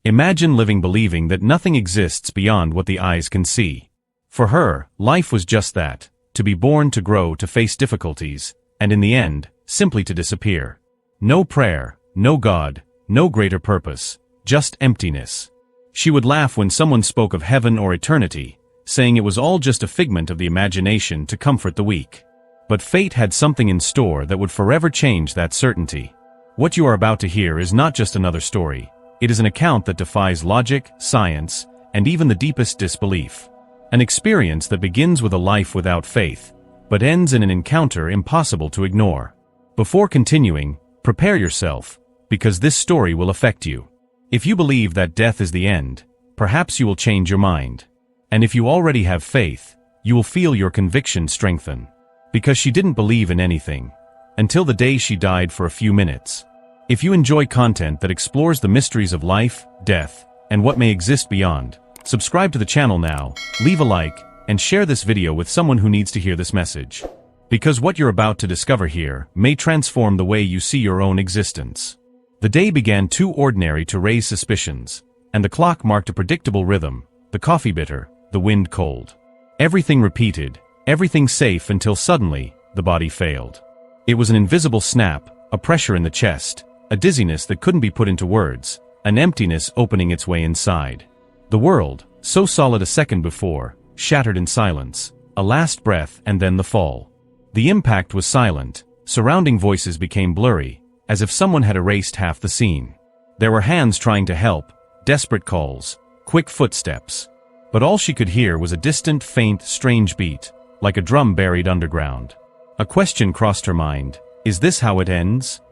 Imagine living believing that nothing exists beyond what the eyes can see. For her, life was just that, to be born, to grow, to face difficulties, and in the end, simply to disappear. No prayer, no God, no greater purpose, just emptiness. She would laugh when someone spoke of heaven or eternity, saying it was all just a figment of the imagination to comfort the weak. But fate had something in store that would forever change that certainty. What you are about to hear is not just another story. It is an account that defies logic, science, and even the deepest disbelief. An experience that begins with a life without faith, but ends in an encounter impossible to ignore. Before continuing, prepare yourself, because this story will affect you. If you believe that death is the end, perhaps you will change your mind. And if you already have faith, you will feel your conviction strengthen. Because she didn't believe in anything, until the day she died for a few minutes. If you enjoy content that explores the mysteries of life, death, and what may exist beyond, subscribe to the channel now, leave a like, and share this video with someone who needs to hear this message. Because what you're about to discover here may transform the way you see your own existence. The day began too ordinary to raise suspicions, and the clock marked a predictable rhythm, the coffee bitter, the wind cold. Everything repeated, everything safe, until suddenly, the body failed. It was an invisible snap, a pressure in the chest, a dizziness that couldn't be put into words, an emptiness opening its way inside. The world, so solid a second before, shattered in silence, a last breath and then the fall. The impact was silent, surrounding voices became blurry, as if someone had erased half the scene. There were hands trying to help, desperate calls, quick footsteps. But all she could hear was a distant, faint, strange beat, like a drum buried underground. A question crossed her mind: is this how it ends?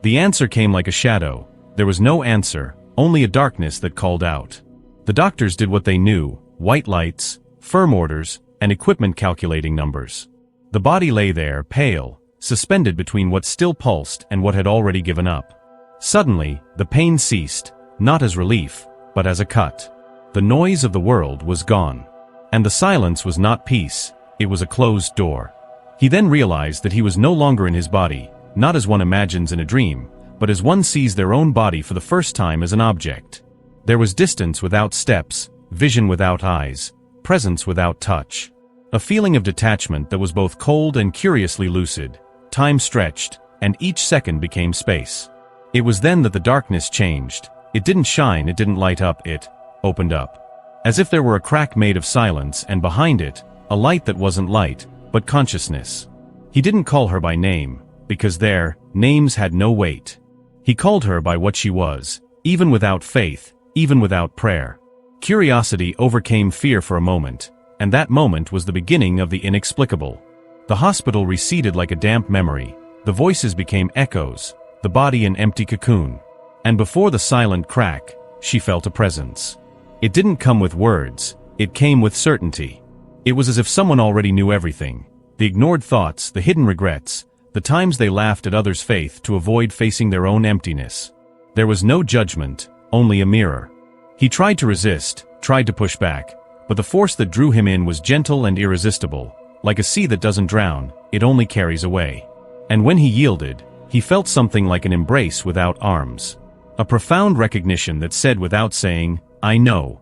The answer came like a shadow. There was no answer, only a darkness that called out. The doctors did what they knew: white lights, firm orders, and equipment calculating numbers. The body lay there, pale, suspended between what still pulsed and what had already given up. Suddenly, the pain ceased, not as relief, but as a cut. The noise of the world was gone. And the silence was not peace, it was a closed door. He then realized that he was no longer in his body, not as one imagines in a dream, but as one sees their own body for the first time as an object. There was distance without steps, vision without eyes, presence without touch. A feeling of detachment that was both cold and curiously lucid. Time stretched, and each second became space. It was then that the darkness changed. It didn't shine, it didn't light up, it opened up. As if there were a crack made of silence, and behind it, a light that wasn't light, but consciousness. He didn't call her by name, because their names had no weight. He called her by what she was, even without faith, even without prayer. Curiosity overcame fear for a moment, and that moment was the beginning of the inexplicable. The hospital receded like a damp memory, the voices became echoes, the body an empty cocoon. And before the silent crack, she felt a presence. It didn't come with words, it came with certainty. It was as if someone already knew everything, the ignored thoughts, the hidden regrets, the times they laughed at others' faith to avoid facing their own emptiness. There was no judgment, only a mirror. He tried to resist, tried to push back, but the force that drew him in was gentle and irresistible. Like a sea that doesn't drown, it only carries away. And when he yielded, he felt something like an embrace without arms. A profound recognition that said without saying, "I know."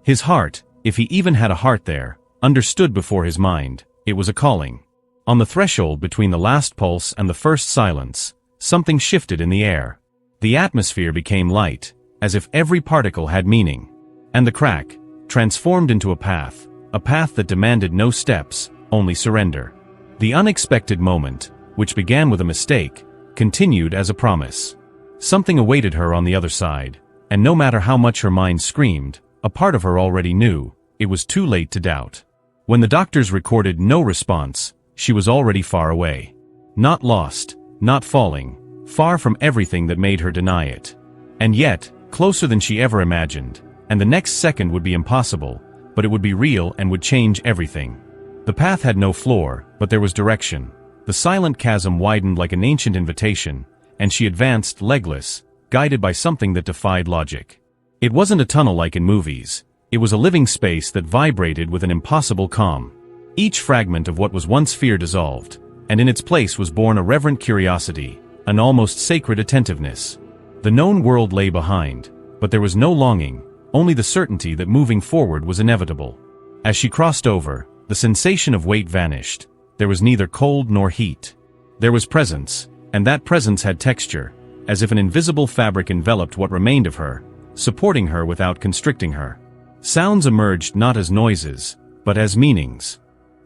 His heart, if he even had a heart there, understood before his mind. It was a calling. On the threshold between the last pulse and the first silence, something shifted in the air. The atmosphere became light, as if every particle had meaning. And the crack transformed into a path that demanded no steps, only surrender. The unexpected moment, which began with a mistake, continued as a promise. Something awaited her on the other side, and no matter how much her mind screamed, a part of her already knew, it was too late to doubt. When the doctors recorded no response, she was already far away. Not lost, not falling, far from everything that made her deny it. And yet, closer than she ever imagined, and the next second would be impossible, but it would be real and would change everything. The path had no floor, but there was direction. The silent chasm widened like an ancient invitation, and she advanced legless, guided by something that defied logic. It wasn't a tunnel like in movies. It was a living space that vibrated with an impossible calm. Each fragment of what was once fear dissolved, and in its place was born a reverent curiosity, an almost sacred attentiveness. The known world lay behind, But there was no longing, only the certainty that moving forward was inevitable. As she crossed over, the sensation of weight vanished. There was neither cold nor heat. There was presence, and that presence had texture, as if an invisible fabric enveloped what remained of her, supporting her without constricting her. Sounds emerged not as noises, but as meanings.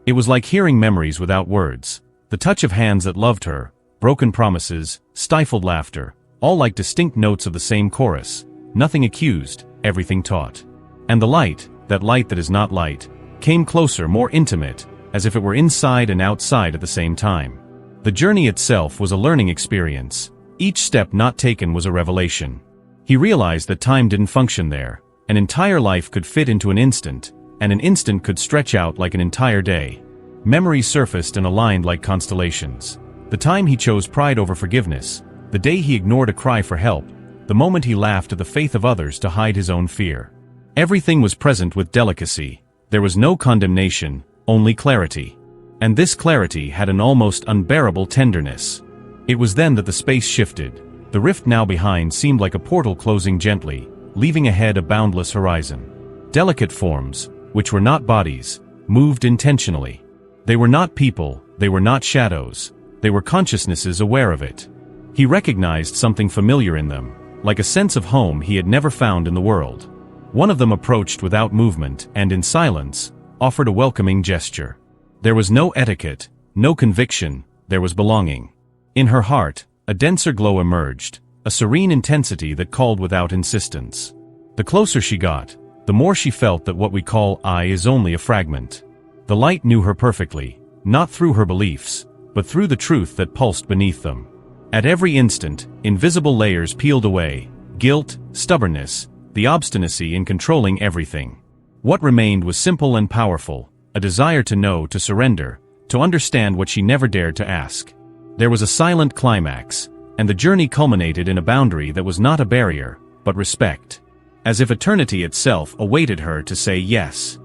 It was like hearing memories without words, the touch of hands that loved her, broken promises, stifled laughter, all like distinct notes of the same chorus, nothing accused, everything taught. And the light, that light that is not light, came closer, more intimate, as if it were inside and outside at the same time. The journey itself was a learning experience. Each step not taken was a revelation. He realized that time didn't function there. An entire life could fit into an instant, and an instant could stretch out like an entire day. Memories surfaced and aligned like constellations. The time he chose pride over forgiveness, the day he ignored a cry for help, the moment he laughed at the faith of others to hide his own fear. Everything was present with delicacy. There was no condemnation, only clarity. And this clarity had an almost unbearable tenderness. It was then that the space shifted. The rift now behind seemed like a portal closing gently, leaving ahead a boundless horizon. Delicate forms, which were not bodies, moved intentionally. They were not people, they were not shadows, they were consciousnesses aware of it. He recognized something familiar in them, like a sense of home he had never found in the world. One of them approached without movement and in silence, offered a welcoming gesture. There was no etiquette, no conviction, there was belonging. In her heart, a denser glow emerged, a serene intensity that called without insistence. The closer she got, the more she felt that what we call I is only a fragment. The light knew her perfectly, not through her beliefs, but through the truth that pulsed beneath them. At every instant, invisible layers peeled away, guilt, stubbornness, the obstinacy in controlling everything. What remained was simple and powerful, a desire to know, to surrender, to understand what she never dared to ask. There was a silent climax, and the journey culminated in a boundary that was not a barrier, but respect. As if eternity itself awaited her to say yes.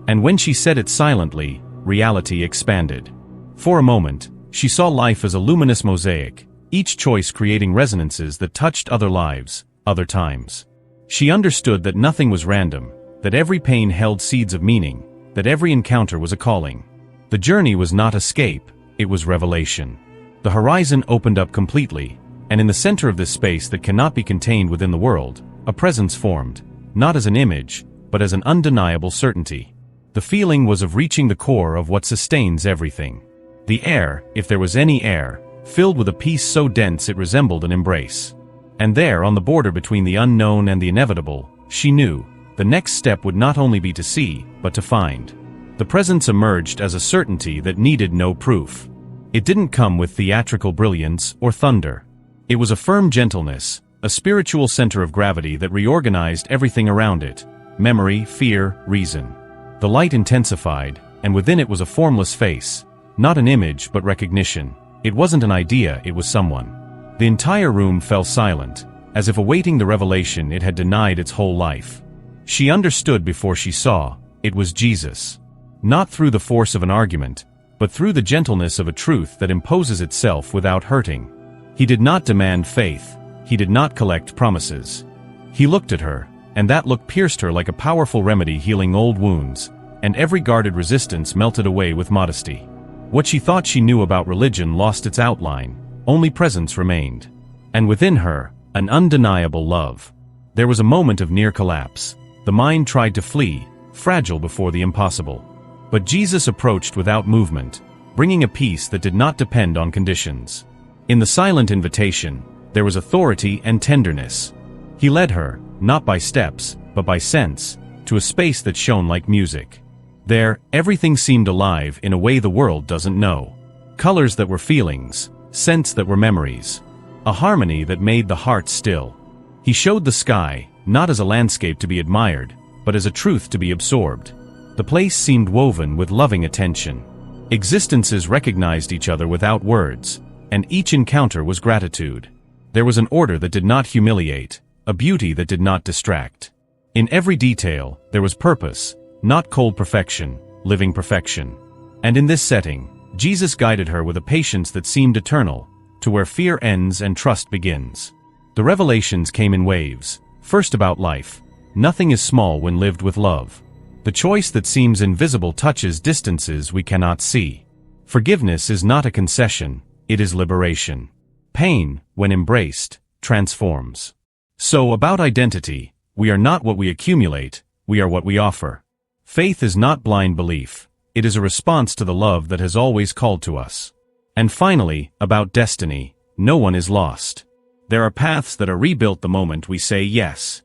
And when she said it silently, reality expanded. For a moment, she saw life as a luminous mosaic, each choice creating resonances that touched other lives, other times. She understood that nothing was random, that every pain held seeds of meaning, that every encounter was a calling. The journey was not escape, it was revelation. The horizon opened up completely, and in the center of this space that cannot be contained within the world, a presence formed, not as an image, but as an undeniable certainty. The feeling was of reaching the core of what sustains everything. The air, if there was any air, filled with a peace so dense it resembled an embrace. And there, on the border between the unknown and the inevitable, she knew, the next step would not only be to see, but to find. The presence emerged as a certainty that needed no proof. It didn't come with theatrical brilliance or thunder. It was a firm gentleness, a spiritual center of gravity that reorganized everything around it, memory, fear, reason. The light intensified, and within it was a formless face, not an image but recognition. It wasn't an idea, it was someone. The entire room fell silent, as if awaiting the revelation it had denied its whole life. She understood before she saw, it was Jesus. Not through the force of an argument, but through the gentleness of a truth that imposes itself without hurting. He did not demand faith, he did not collect promises. He looked at her, and that look pierced her like a powerful remedy healing old wounds, and every guarded resistance melted away with modesty. What she thought she knew about religion lost its outline, only presence remained. And within her, an undeniable love. There was a moment of near collapse. The mind tried to flee, fragile before the impossible. But Jesus approached without movement, bringing a peace that did not depend on conditions. In the silent invitation, there was authority and tenderness. He led her, not by steps, but by sense, to a space that shone like music. There, everything seemed alive in a way the world doesn't know. Colors that were feelings, scents that were memories. A harmony that made the heart still. He showed the sky, not as a landscape to be admired, but as a truth to be absorbed. The place seemed woven with loving attention. Existences recognized each other without words, and each encounter was gratitude. There was an order that did not humiliate, a beauty that did not distract. In every detail, there was purpose, not cold perfection, living perfection. And in this setting, Jesus guided her with a patience that seemed eternal, to where fear ends and trust begins. The revelations came in waves, First, about life. Nothing is small when lived with love. The choice that seems invisible touches distances we cannot see. Forgiveness is not a concession, it is liberation. Pain, when embraced, transforms. So, about identity, we are not what we accumulate, we are what we offer. Faith is not blind belief, it is a response to the love that has always called to us. And finally, about destiny, no one is lost. There are paths that are rebuilt the moment we say yes.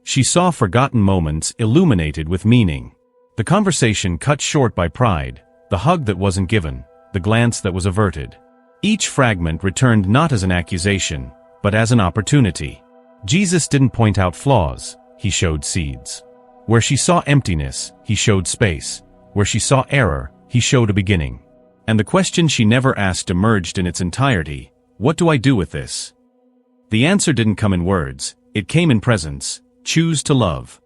She saw forgotten moments illuminated with meaning. The conversation cut short by pride, the hug that wasn't given, the glance that was averted. Each fragment returned not as an accusation, but as an opportunity. Jesus didn't point out flaws, he showed seeds. Where she saw emptiness, he showed space. Where she saw error, he showed a beginning. And the question she never asked emerged in its entirety: what do I do with this? The answer didn't come in words, it came in presence. Choose to love.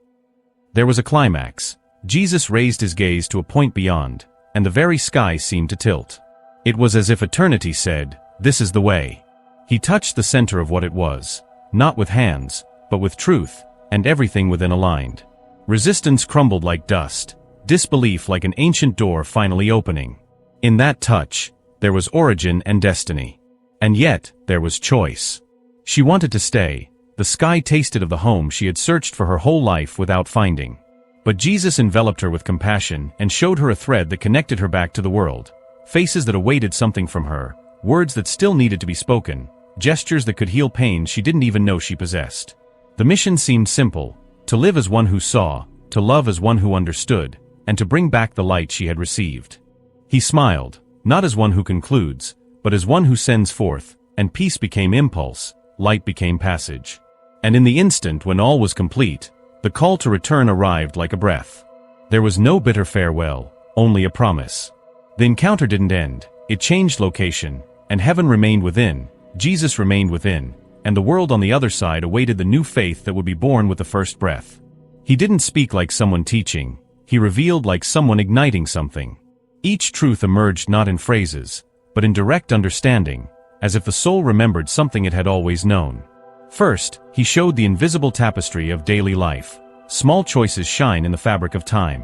There was a climax. Jesus raised his gaze to a point beyond, and the very sky seemed to tilt. It was as if eternity said, "This is the way." He touched the center of what it was, not with hands, but with truth, and everything within aligned. Resistance crumbled like dust, disbelief like an ancient door finally opening. In that touch, there was origin and destiny. And yet, there was choice. She wanted to stay. The sky tasted of the home she had searched for her whole life without finding. But Jesus enveloped her with compassion and showed her a thread that connected her back to the world. Faces that awaited something from her, words that still needed to be spoken, gestures that could heal pain she didn't even know she possessed. The mission seemed simple: to live as one who saw, to love as one who understood, and to bring back the light she had received. He smiled, not as one who concludes, but as one who sends forth, and peace became impulse, light became passage. And in the instant when all was complete, the call to return arrived like a breath. There was no bitter farewell, only a promise. The encounter didn't end, it changed location, and heaven remained within, Jesus remained within, and the world on the other side awaited the new faith that would be born with the first breath. He didn't speak like someone teaching, he revealed like someone igniting something. Each truth emerged not in phrases, but in direct understanding, as if the soul remembered something it had always known. First, he showed the invisible tapestry of daily life. Small choices shine in the fabric of time.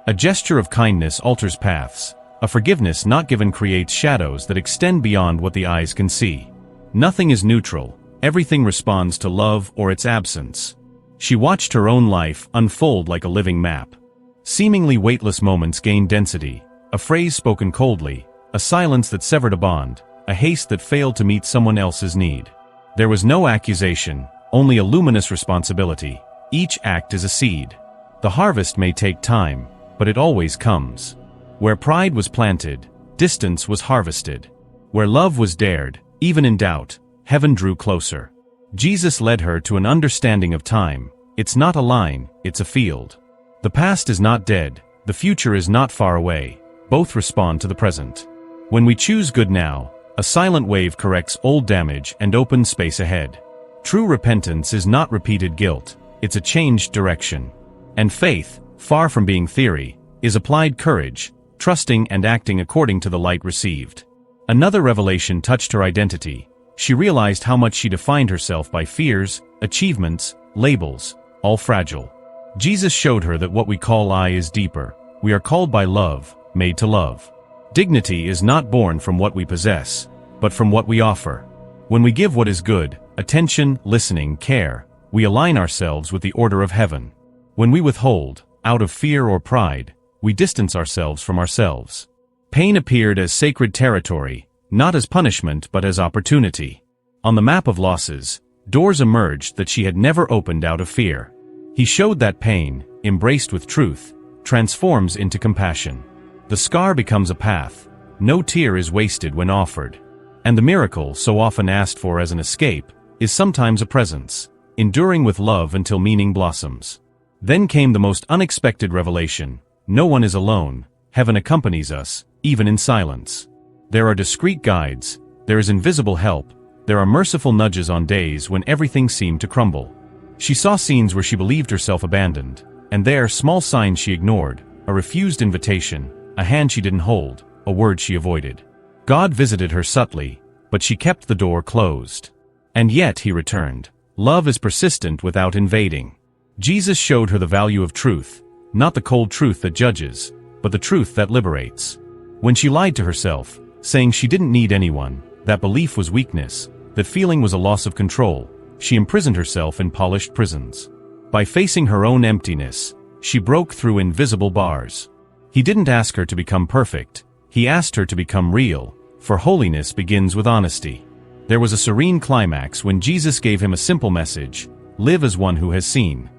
A gesture of kindness alters paths. A forgiveness not given creates shadows that extend beyond what the eyes can see. Nothing is neutral. Everything responds to love or its absence. She watched her own life unfold like a living map. Seemingly weightless moments gained density. A phrase spoken coldly. A silence that severed a bond. A haste that failed to meet someone else's need. There was no accusation, only a luminous responsibility. Each act is a seed. The harvest may take time, but it always comes. Where pride was planted, distance was harvested. Where love was dared, even in doubt, heaven drew closer. Jesus led her to an understanding of time. It's not a line, it's a field. The past is not dead, the future is not far away. Both respond to the present. When we choose good now, a silent wave corrects old damage and opens space ahead. True repentance is not repeated guilt, it's a changed direction. And faith, far from being theory, is applied courage, trusting and acting according to the light received. Another revelation touched her identity. She realized how much she defined herself by fears, achievements, labels, all fragile. Jesus showed her that what we call I is deeper. We are called by love, made to love. Dignity is not born from what we possess, but from what we offer. When we give what is good, attention, listening, care, we align ourselves with the order of heaven. When we withhold, out of fear or pride, we distance ourselves from ourselves. Pain appeared as sacred territory, not as punishment but as opportunity. On the map of losses, doors emerged that she had never opened out of fear. He showed that pain, embraced with truth, transforms into compassion. The scar becomes a path. No tear is wasted when offered. And the miracle, so often asked for as an escape, is sometimes a presence, enduring with love until meaning blossoms. Then came the most unexpected revelation. No one is alone. Heaven accompanies us, even in silence. There are discreet guides. There is invisible help. There are merciful nudges on days when everything seemed to crumble. She saw scenes where she believed herself abandoned, and there small signs she ignored, a refused invitation, a hand she didn't hold, a word she avoided. God visited her subtly, but she kept the door closed. And yet he returned, Love is persistent without invading. Jesus showed her the value of truth, not the cold truth that judges, but the truth that liberates. When she lied to herself, saying she didn't need anyone, that belief was weakness, that feeling was a loss of control, she imprisoned herself in polished prisons. By facing her own emptiness, she broke through invisible bars. He didn't ask her to become perfect, he asked her to become real, for holiness begins with honesty. There was a serene climax when Jesus gave him a simple message: live as one who has seen.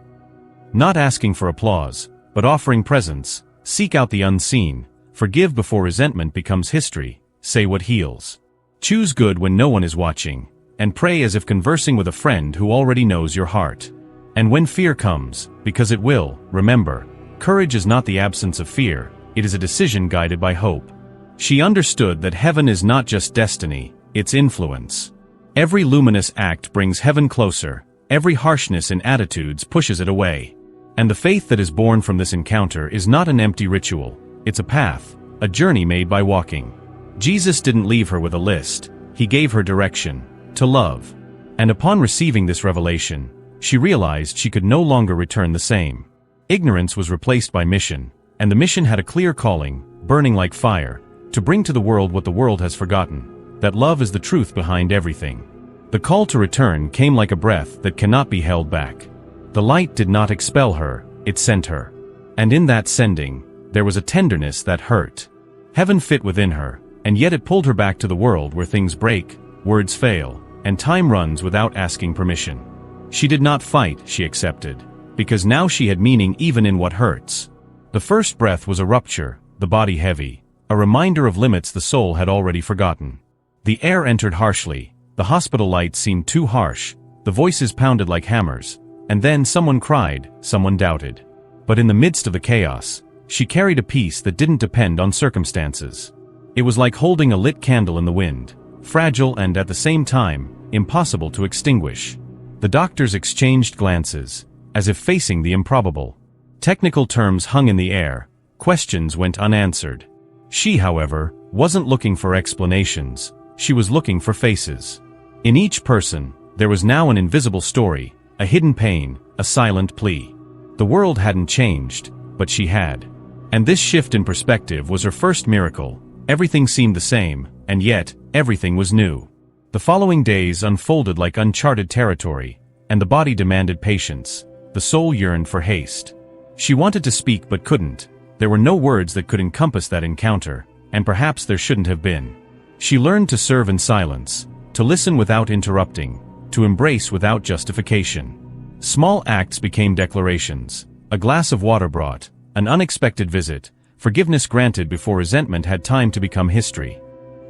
Not asking for applause, but offering presence. Seek out the unseen, forgive before resentment becomes history, say what heals. Choose good when no one is watching, and pray as if conversing with a friend who already knows your heart. And when fear comes, because it will, remember, courage is not the absence of fear, it is a decision guided by hope. She understood that heaven is not just destiny, it's influence. Every luminous act brings heaven closer, every harshness in attitudes pushes it away. And the faith that is born from this encounter is not an empty ritual, it's a path, a journey made by walking. Jesus didn't leave her with a list, he gave her direction, to love. And upon receiving this revelation, she realized she could no longer return the same. Ignorance was replaced by mission, and the mission had a clear calling, burning like fire, to bring to the world what the world has forgotten, that love is the truth behind everything. The call to return came like a breath that cannot be held back. The light did not expel her, it sent her. And in that sending, there was a tenderness that hurt. Heaven fit within her, and yet it pulled her back to the world where things break, words fail, and time runs without asking permission. She did not fight, she accepted, because now she had meaning even in what hurts. The first breath was a rupture, the body heavy, a reminder of limits the soul had already forgotten. The air entered harshly, the hospital lights seemed too harsh, the voices pounded like hammers, and then someone cried, someone doubted. But in the midst of the chaos, she carried a peace that didn't depend on circumstances. It was like holding a lit candle in the wind, fragile and at the same time, impossible to extinguish. The doctors exchanged glances, as if facing the improbable. Technical terms hung in the air, questions went unanswered. She, however, wasn't looking for explanations, she was looking for faces. In each person, there was now an invisible story, a hidden pain, a silent plea. The world hadn't changed, but she had. And this shift in perspective was her first miracle. Everything seemed the same, and yet, everything was new. The following days unfolded like uncharted territory, and the body demanded patience, the soul yearned for haste. She wanted to speak but couldn't. There were no words that could encompass that encounter, and perhaps there shouldn't have been. She learned to serve in silence, to listen without interrupting, to embrace without justification. Small acts became declarations, a glass of water brought, an unexpected visit, forgiveness granted before resentment had time to become history.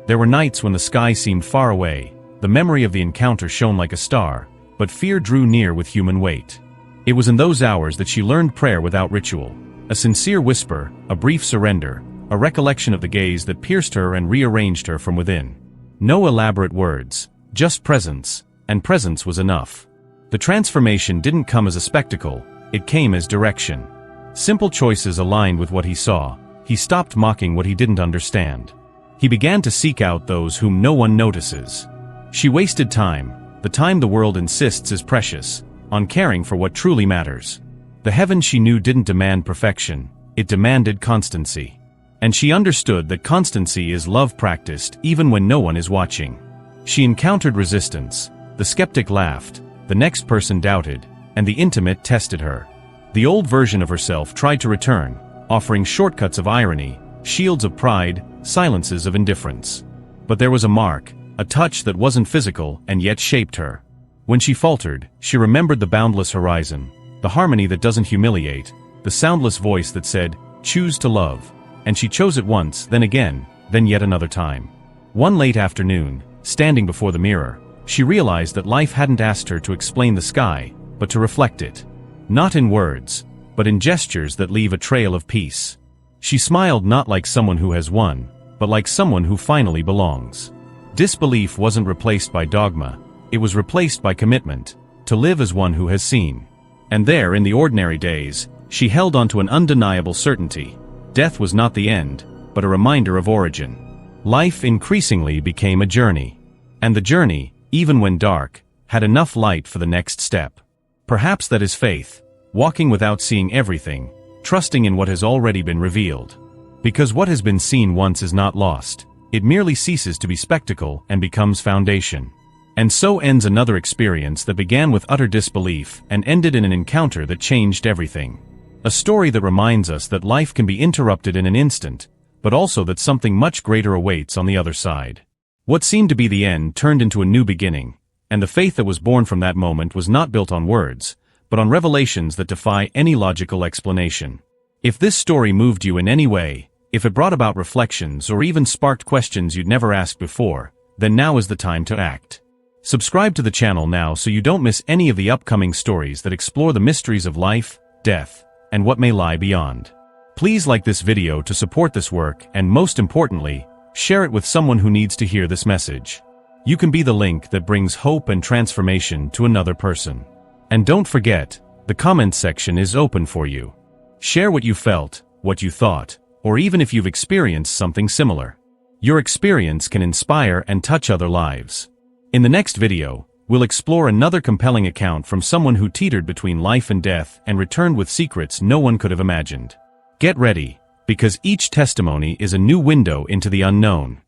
There were nights when the sky seemed far away, the memory of the encounter shone like a star, but fear drew near with human weight. It was in those hours that she learned prayer without ritual, a sincere whisper, a brief surrender, a recollection of the gaze that pierced her and rearranged her from within. No elaborate words, just presence, and presence was enough. The transformation didn't come as a spectacle, it came as direction. Simple choices aligned with what he saw. He stopped mocking what he didn't understand. He began to seek out those whom no one notices. She wasted time, the time the world insists is precious, on caring for what truly matters. The heaven she knew didn't demand perfection, it demanded constancy. And she understood that constancy is love practiced even when no one is watching. She encountered resistance. The skeptic laughed, the next person doubted, and the intimate tested her. The old version of herself tried to return, offering shortcuts of irony, shields of pride, silences of indifference. But there was a mark, a touch that wasn't physical and yet shaped her. When she faltered, she remembered the boundless horizon, the harmony that doesn't humiliate, the soundless voice that said, "Choose to love." And she chose it once, then again, then yet another time. One late afternoon, standing before the mirror, she realized that life hadn't asked her to explain the sky, but to reflect it. Not in words, but in gestures that leave a trail of peace. She smiled not like someone who has won, but like someone who finally belongs. Disbelief wasn't replaced by dogma, it was replaced by commitment, to live as one who has seen. And there, in the ordinary days, she held on to an undeniable certainty. Death was not the end, but a reminder of origin. Life increasingly became a journey. And the journey, even when dark, had enough light for the next step. Perhaps that is faith, walking without seeing everything, trusting in what has already been revealed. Because what has been seen once is not lost, it merely ceases to be spectacle and becomes foundation. And so ends another experience that began with utter disbelief and ended in an encounter that changed everything. A story that reminds us that life can be interrupted in an instant, but also that something much greater awaits on the other side. What seemed to be the end turned into a new beginning, and the faith that was born from that moment was not built on words, but on revelations that defy any logical explanation. If this story moved you in any way, if it brought about reflections or even sparked questions you'd never asked before, then now is the time to act. Subscribe to the channel now so you don't miss any of the upcoming stories that explore the mysteries of life, death, and what may lie beyond. Please like this video to support this work and, most importantly, share it with someone who needs to hear this message. You can be the link that brings hope and transformation to another person. And don't forget, the comments section is open for you. Share what you felt, what you thought, or even if you've experienced something similar. Your experience can inspire and touch other lives. In the next video, we'll explore another compelling account from someone who teetered between life and death and returned with secrets no one could have imagined. Get ready, because each testimony is a new window into the unknown.